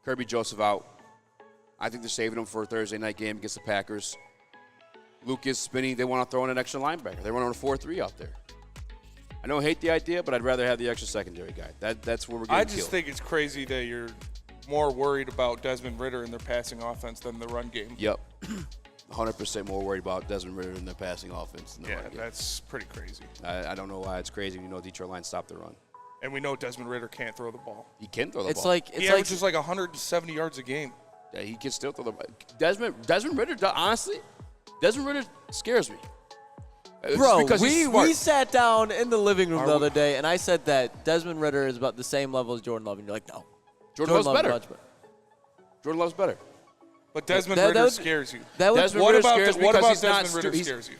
Kirby Joseph out. I think they're saving him for a Thursday night game against the Packers. Lucas spinning. They want to throw in an extra linebacker. They run on a 4-3 out there. I don't hate the idea, but I'd rather have the extra secondary guy. That's where we're getting I just killed. think it's crazy that you're more worried about Desmond Ridder and their passing offense than the run game. Yep. 100% more worried about Desmond Ridder and their passing offense. Yeah, that's pretty crazy. I don't know why it's crazy when Detroit Lions stopped the run. And we know Desmond Ridder can't throw the ball. He can throw the ball. He averages like 170 yards a game. Yeah, he can still throw the ball. Desmond Ridder, honestly, Desmond Ridder scares me. Bro, we sat down in the living room the other day, and I said that Desmond Ridder is about the same level as Jordan Love. And you're like, no. Jordan Love's better. Jordan Love's better. But Desmond Ridder scares you. What about Desmond Ridder scares you?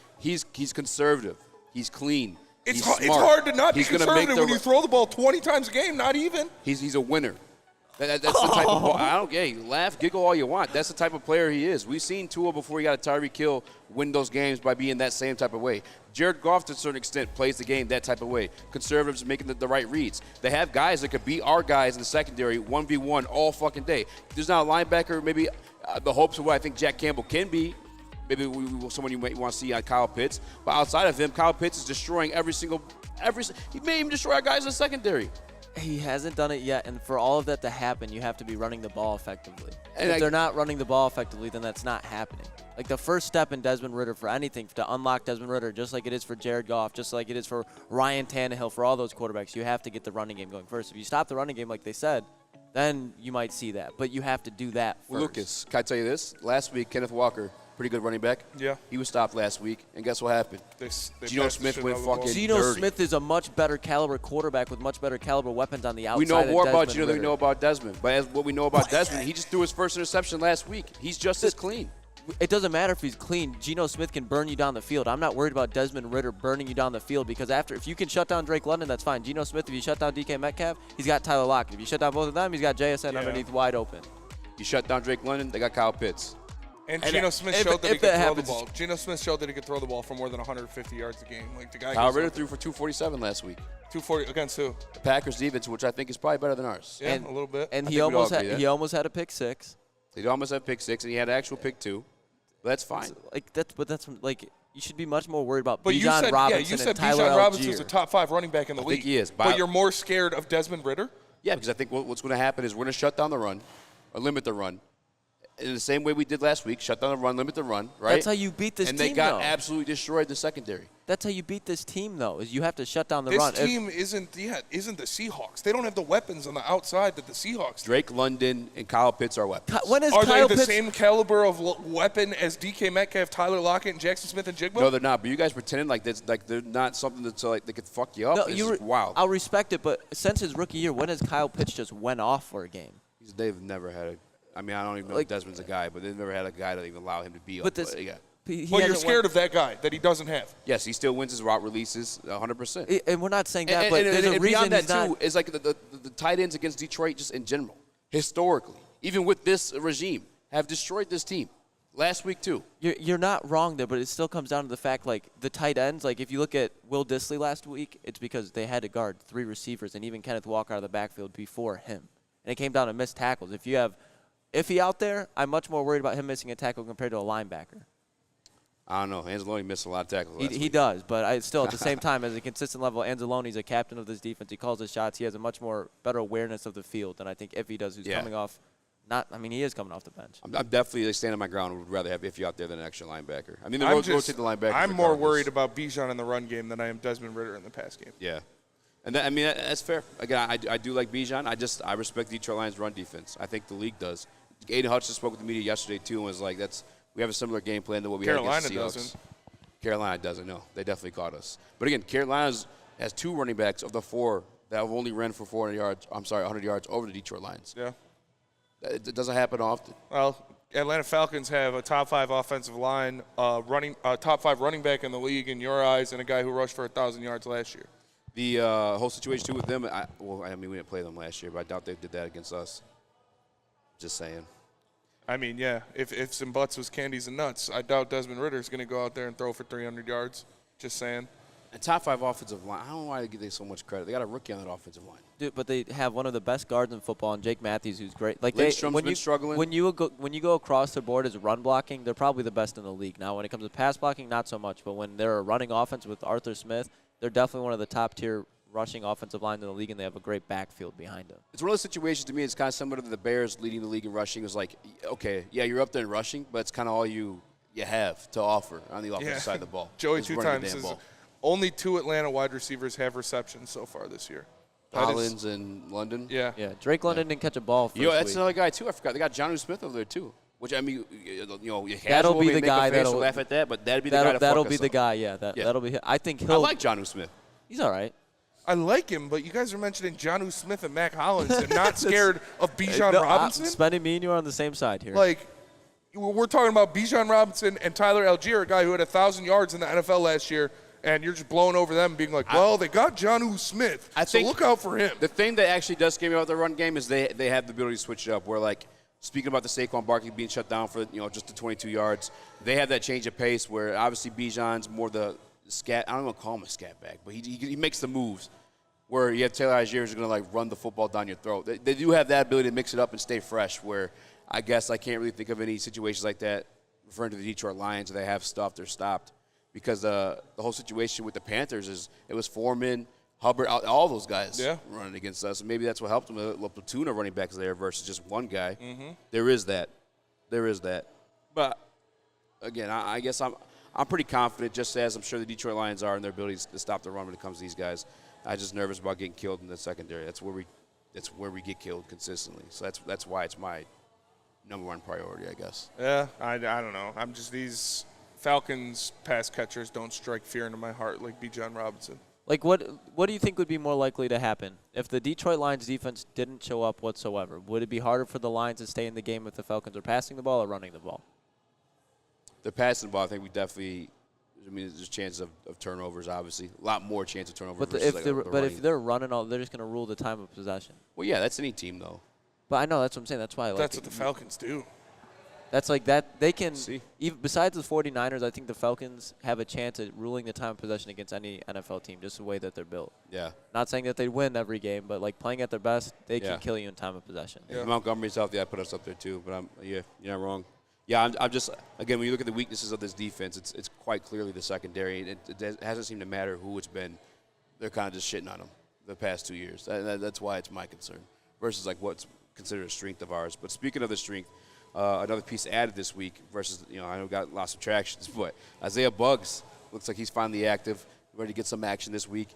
He's conservative. He's clean. It's he's smart. It's hard to not he's be conservative when you throw the ball 20 times a game, not even. He's a winner. That's the type of ball. I don't care. You laugh, giggle all you want. That's the type of player he is. We've seen Tua before he got a Tyreek Hill win those games by being that same type of way. Jared Goff, to a certain extent, plays the game that type of way. Conservatives making the right reads. They have guys that could beat our guys in the secondary 1v1 all fucking day. There's not a linebacker, maybe the hopes of what I think Jack Campbell can be. Maybe someone you might want to see on Kyle Pitts. But outside of him, Kyle Pitts is destroying he may even destroy our guys in the secondary. He hasn't done it yet, and for all of that to happen, you have to be running the ball effectively. And if they're not running the ball effectively, then that's not happening. Like the first step in Desmond Ridder for anything, to unlock Desmond Ridder, just like it is for Jared Goff, just like it is for Ryan Tannehill, for all those quarterbacks, you have to get the running game going first. If you stop the running game, like they said, then you might see that. But you have to do that first. Lucas, can I tell you this? Last week, Kenneth Walker, pretty good running back. Yeah. He was stopped last week, and guess what happened? They Geno Smith went fucking Geno dirty. Smith is a much better caliber quarterback with much better caliber weapons on the outside. We know more about Geno than we know about Desmond. But as what we know about Desmond, he just threw his first interception last week. He's just as clean. It doesn't matter if he's clean. Geno Smith can burn you down the field. I'm not worried about Desmond Ridder burning you down the field because if you can shut down Drake London, that's fine. Geno Smith, if you shut down DK Metcalf, he's got Tyler Lockett. If you shut down both of them, he's got JSN underneath wide open. You shut down Drake London, they got Kyle Pitts. And Geno Smith showed that he could throw the ball. Geno Smith showed that he could throw the ball for more than 150 yards a game. Like the guy. Kyle Ridder threw for 247 last week. 240 against who? The Packers defense, which I think is probably better than ours. Yeah, a little bit. And he almost had a pick six. He almost had pick six, and he had an actual pick two. But that's fine. You should be much more worried about Bijan Robinson you said and Tyler Bijan Robinson Algier. is a top 5 running back in the league. I think he is. But you're more scared of Desmond Ridder? Yeah, because I think what's going to happen is we're going to shut down the run, or limit the run, in the same way we did last week. Shut down the run, limit the run, right? That's how you beat this team, And they got absolutely destroyed the secondary. That's how you beat this team, though, is you have to shut down the this run. This team isn't the Seahawks. They don't have the weapons on the outside that the Seahawks do. Drake London and Kyle Pitts are weapons. Are they the same caliber of weapon as DK Metcalf, Tyler Lockett, and Jackson Smith and Jigba? No, they're not. But you guys pretending like they're not something that's like they could fuck you up. No, it's wild. I'll respect it, but since his rookie year, when has Kyle Pitts just went off for a game? They've never had a. I mean, I don't even know if Desmond's a guy, but they've never had a guy that even allow him to be up. Well, you're scared of that guy that he doesn't have. Yes, he still wins his route releases 100%. And we're not saying that, but there's a reason that too is like the tight ends against Detroit just in general, historically, even with this regime, have destroyed this team. Last week too. You're not wrong there, but it still comes down to the fact like the tight ends. Like if you look at Will Dissly last week, it's because they had to guard 3 receivers and even Kenneth Walker out of the backfield before him, and it came down to missed tackles. If you have Iffy out there, I'm much more worried about him missing a tackle compared to a linebacker. I don't know. Anzalone missed a lot of tackles last week. He does, but still at the same time, as a consistent level, Anzalone's a captain of this defense. He calls his shots. He has a much more better awareness of the field than I think Iffy does, who's coming off. He is coming off the bench. I'm definitely standing my ground. Would rather have Iffy out there than an extra linebacker. I mean, they'll rotate the linebackers. I'm more worried about Bijan in the run game than I am Desmond Ridder in the pass game. Yeah. And that's fair. Again, I do like Bijan. I respect the Detroit Lions' run defense. I think the league does. Aiden Hutchinson spoke with the media yesterday, too, and was like, we have a similar game plan to what we had against the Seahawks. Doesn't. Carolina doesn't, no. They definitely caught us. But, again, Carolina has 2 running backs of the 4 that have only ran for 100 yards over the Detroit Lions. Yeah. It doesn't happen often. Well, Atlanta Falcons have a top 5 offensive line, top 5 running back in the league in your eyes, and a guy who rushed for 1,000 yards last year. The whole situation, too, with them, we didn't play them last year, but I doubt they did that against us. Just saying. I mean, yeah, if some butts was candies and nuts, I doubt Desmond Ridder is going to go out there and throw for 300 yards. Just saying. A top 5 offensive line. I don't know why they give so much credit. They got a rookie on that offensive line. Dude, but they have one of the best guards in football, and Jake Matthews, who's great. Like Lindstrom's been struggling. When you go across the board as run blocking, they're probably the best in the league. Now, when it comes to pass blocking, not so much. But when they're a running offense with Arthur Smith, they're definitely one of the top tier rushing offensive lines in the league, and they have a great backfield behind them. It's one of those situations to me. It's kind of similar to the Bears leading the league in rushing. It's like, okay, yeah, you're up there in rushing, but it's kind of all you have to offer on the offensive side of the ball. Joey 2 times says only 2 Atlanta wide receivers have receptions so far this year. Collins and London. Yeah. Yeah, Drake London didn't catch a ball first That's week. another guy, too. I forgot. They got Jonnu Smith over there, too. Which, I mean, that'll be the guy that'll laugh at that, but that'd be the guy that'll be the guy, yeah. That'll be. I think he'll. I like Jonnu Smith. He's all right. I like him, but you guys are mentioning Jonnu Smith and Mac Hollins and not scared of Bijan Robinson? Spenny, me and you are on the same side here. Like, we're talking about Bijan Robinson and Tyler Algier, a guy who had 1,000 yards in the NFL last year, and you're just blowing over them being like, well, they got Jonnu Smith, so look out for him. The thing that actually does scare me about the run game is they have the ability to switch it up where, like, speaking about the Saquon Barkley being shut down for, just the 22 yards, they have that change of pace where obviously Bijan's more the scat. I don't want to call him a scat back, but he makes the moves where you have Taylor Algier who's going to, like, run the football down your throat. They do have that ability to mix it up and stay fresh where I guess I can't really think of any situations like that referring to the Detroit Lions where they have stuffed or stopped because the whole situation with the Panthers is it was Foreman, Hubbard, all those guys running against us. And maybe that's what helped them. A platoon of running backs there versus just one guy. Mm-hmm. There is that. But, again, I guess I'm pretty confident, just as I'm sure the Detroit Lions are in their ability to stop the run when it comes to these guys. I'm just nervous about getting killed in the secondary. That's where we get killed consistently. So that's why it's my number one priority, I guess. Yeah, I don't know. I'm just these Falcons pass catchers don't strike fear into my heart like Bijan Robinson. Like, what do you think would be more likely to happen? If the Detroit Lions defense didn't show up whatsoever, would it be harder for the Lions to stay in the game if the Falcons are passing the ball or running the ball? They're passing the ball. I think we definitely – I mean, there's chances of turnovers, obviously. A lot more chance of turnovers. But if they're running all – they're just going to rule the time of possession. Well, yeah, that's any team, though. But I know. That's what I'm saying. That's why I like That's what the Falcons do. That's like that. They can see. Even besides the 49ers, I think the Falcons have a chance at ruling the time of possession against any NFL team, just the way that they're built. Yeah. Not saying that they win every game, but like playing at their best, they can kill you in time of possession. Yeah. If Montgomery's healthy, I put us up there too. But you're not wrong. Yeah, I'm just again when you look at the weaknesses of this defense, it's quite clearly the secondary. It hasn't seemed to matter who it's been. They're kind of just shitting on them the past 2 years. That's why it's my concern versus like what's considered a strength of ours. But speaking of the strength. Another piece added this week versus, I know we got lots of tractions, but Isaiah Buggs looks like he's finally active, ready to get some action this week.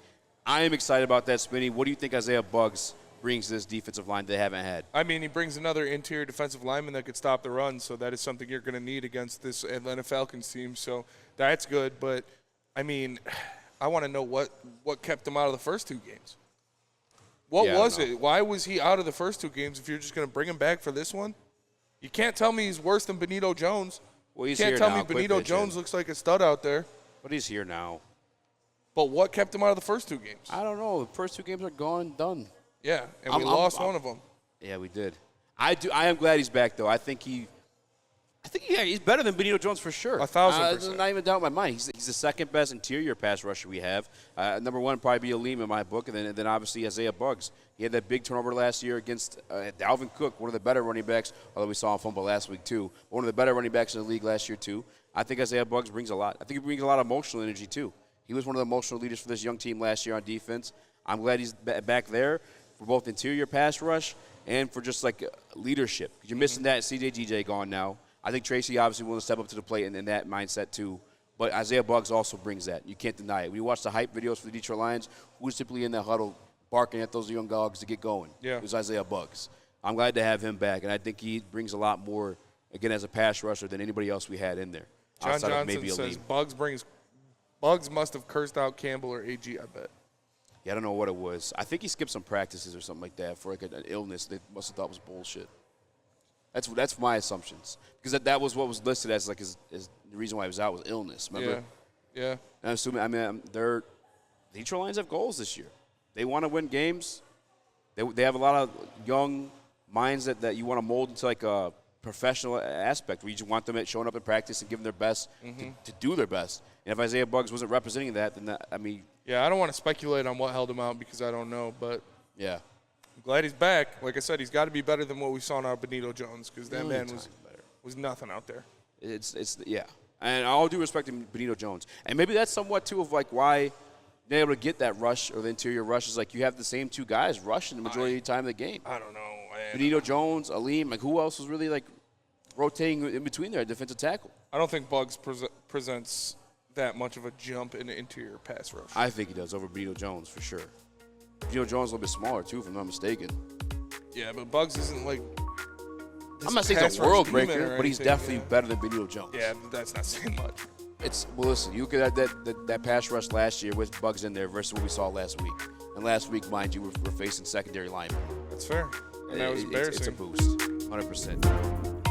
I am excited about that, Spinny. What do you think Isaiah Buggs brings to this defensive line they haven't had? I mean, he brings another interior defensive lineman that could stop the run, so that is something you're going to need against this Atlanta Falcons team, so that's good. But, I mean, I want to know what kept him out of the first 2 games. What was it? Why was he out of the first 2 games if you're just going to bring him back for this one? You can't tell me he's worse than Benito Jones. Well, he's you can't here tell now. me Benito Jones looks like a stud out there. But he's here now. But what kept him out of the first 2 games? I don't know. The first 2 games are gone and done. Yeah, and we lost one of them. Yeah, we did. I am glad he's back, though. I think he's better than Benito Jones for sure. 1,000%. There's not even a doubt in my mind. He's the second best interior pass rusher we have. Number one would probably be Aleem in my book, and then obviously Isaiah Buggs. He had that big turnover last year against Dalvin Cook, one of the better running backs, although we saw him fumble last week too. One of the better running backs in the league last year too. I think Isaiah Buggs brings a lot. I think he brings a lot of emotional energy too. He was one of the emotional leaders for this young team last year on defense. I'm glad he's back there for both interior pass rush and for just like leadership. You're missing that CJ gone now. I think Tracy obviously will step up to the plate in that mindset too. But Isaiah Buggs also brings that. You can't deny it. When you watch the hype videos for the Detroit Lions, who's typically in that huddle barking at those young dogs to get going? Yeah. It was Isaiah Buggs. I'm glad to have him back, and I think he brings a lot more, again, as a pass rusher than anybody else we had in there. John Johnson says Buggs must have cursed out Campbell or AG, I bet. Yeah, I don't know what it was. I think he skipped some practices or something like that for like an illness they must have thought was bullshit. That's my assumptions, because that was what was listed as like his the reason why he was out was illness. Remember? Yeah. And I'm assuming. The Detroit Lions have goals this year. They want to win games. They have a lot of young minds that you want to mold into like a professional aspect where you just want them showing up in practice and giving their best to do their best. And if Isaiah Buggs wasn't representing that, then yeah, I don't want to speculate on what held him out because I don't know, but yeah, I'm glad he's back. Like I said, he's got to be better than what we saw now, Benito Jones, because that man was nothing out there. Yeah. And all due respect to Benito Jones. And maybe that's somewhat, too, of, like, why they're able to get that rush or the interior rush is, like, you have the same two guys rushing the majority of the time of the game. I don't know. Benito Jones, Aleem, like, who else was really, like, rotating in between there at defensive tackle? I don't think Buggs presents that much of a jump in the interior pass rush. I think he does over Benito Jones for sure. Benito Jones is a little bit smaller, too, if I'm not mistaken. Yeah, but Buggs isn't, like, I'm not saying he's a world breaker, but he's definitely better than Benito Jones. Yeah, that's not saying much. Well, listen, you look at that pass rush last year with Buggs in there versus what we saw last week. And last week, mind you, we're facing secondary linemen. That's fair. And that was embarrassing. It's a boost, 100%.